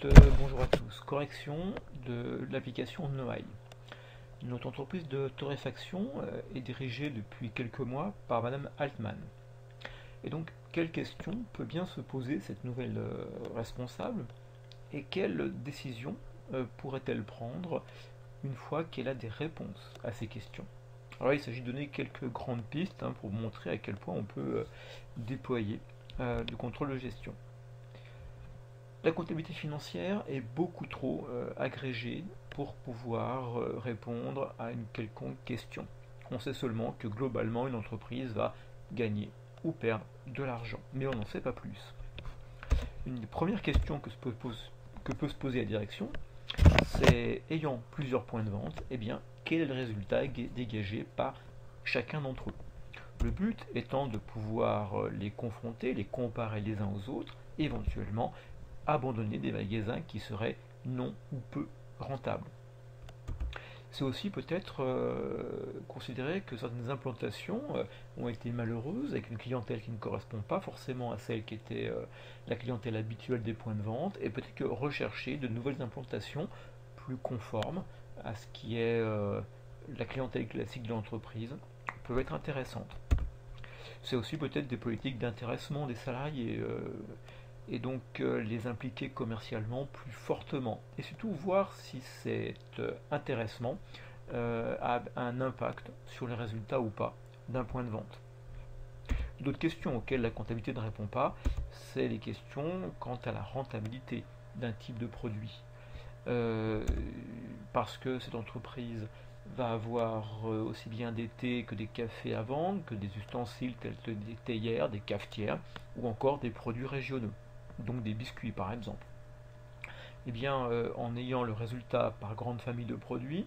Bonjour à tous. Correction de l'application Noailles. Notre entreprise de torréfaction est dirigée depuis quelques mois par Madame Altman. Et donc, quelle question peut bien se poser cette nouvelle responsable et quelle décision pourrait-elle prendre une fois qu'elle a des réponses à ces questions? Alors là, il s'agit de donner quelques grandes pistes pour vous montrer à quel point on peut déployer le contrôle de gestion. La comptabilité financière est beaucoup trop agrégée pour pouvoir répondre à une quelconque question. On sait seulement que globalement une entreprise va gagner ou perdre de l'argent, mais on n'en sait pas plus. Une des premières questions que peut se poser la direction, c'est ayant plusieurs points de vente, quel est le résultat dégagé par chacun d'entre eux. Le but étant de pouvoir les confronter, les comparer les uns aux autres, éventuellement abandonner des magasins qui seraient non ou peu rentables. C'est aussi peut-être considérer que certaines implantations ont été malheureuses, avec une clientèle qui ne correspond pas forcément à celle qui était la clientèle habituelle des points de vente, et peut-être que rechercher de nouvelles implantations plus conformes à ce qui est la clientèle classique de l'entreprise peuvent être intéressantes. C'est aussi peut-être des politiques d'intéressement des salariés, et donc les impliquer commercialement plus fortement, et surtout voir si cet intéressement a un impact sur les résultats ou pas d'un point de vente. D'autres questions auxquelles la comptabilité ne répond pas, c'est les questions quant à la rentabilité d'un type de produit. Parce que cette entreprise va avoir aussi bien des thés que des cafés à vendre, que des ustensiles tels que des théières, des cafetières, ou encore des produits régionaux, donc des biscuits par exemple. En ayant le résultat par grande famille de produits,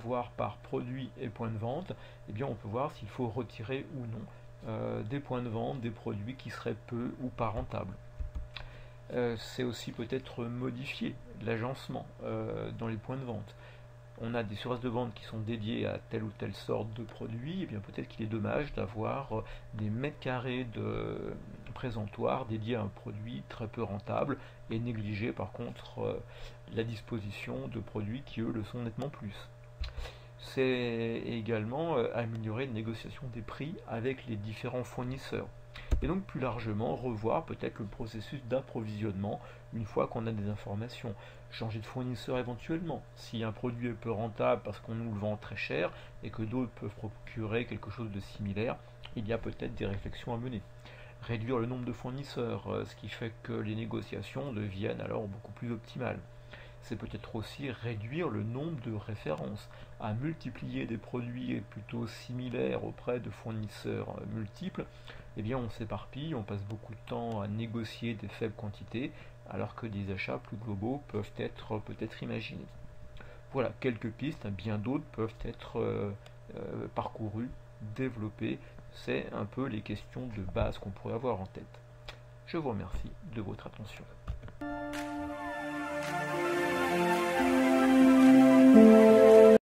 voire par produit et point de vente, on peut voir s'il faut retirer ou non des points de vente, des produits qui seraient peu ou pas rentables. C'est aussi peut-être modifier l'agencement dans les points de vente. On a des surfaces de vente qui sont dédiées à telle ou telle sorte de produit, peut-être qu'il est dommage d'avoir des mètres carrés de présentoir dédiés à un produit très peu rentable et négliger par contre la disposition de produits qui eux le sont nettement plus. C'est également améliorer la négociation des prix avec les différents fournisseurs. Et donc plus largement revoir peut-être le processus d'approvisionnement une fois qu'on a des informations. Changer de fournisseur éventuellement. Si un produit est peu rentable parce qu'on nous le vend très cher et que d'autres peuvent procurer quelque chose de similaire, il y a peut-être des réflexions à mener. Réduire le nombre de fournisseurs, ce qui fait que les négociations deviennent alors beaucoup plus optimales. C'est peut-être aussi réduire le nombre de références, à multiplier des produits plutôt similaires auprès de fournisseurs multiples. On s'éparpille, on passe beaucoup de temps à négocier des faibles quantités, alors que des achats plus globaux peuvent être peut-être imaginés. Voilà, quelques pistes, bien d'autres peuvent être parcourues, développées. C'est un peu les questions de base qu'on pourrait avoir en tête. Je vous remercie de votre attention.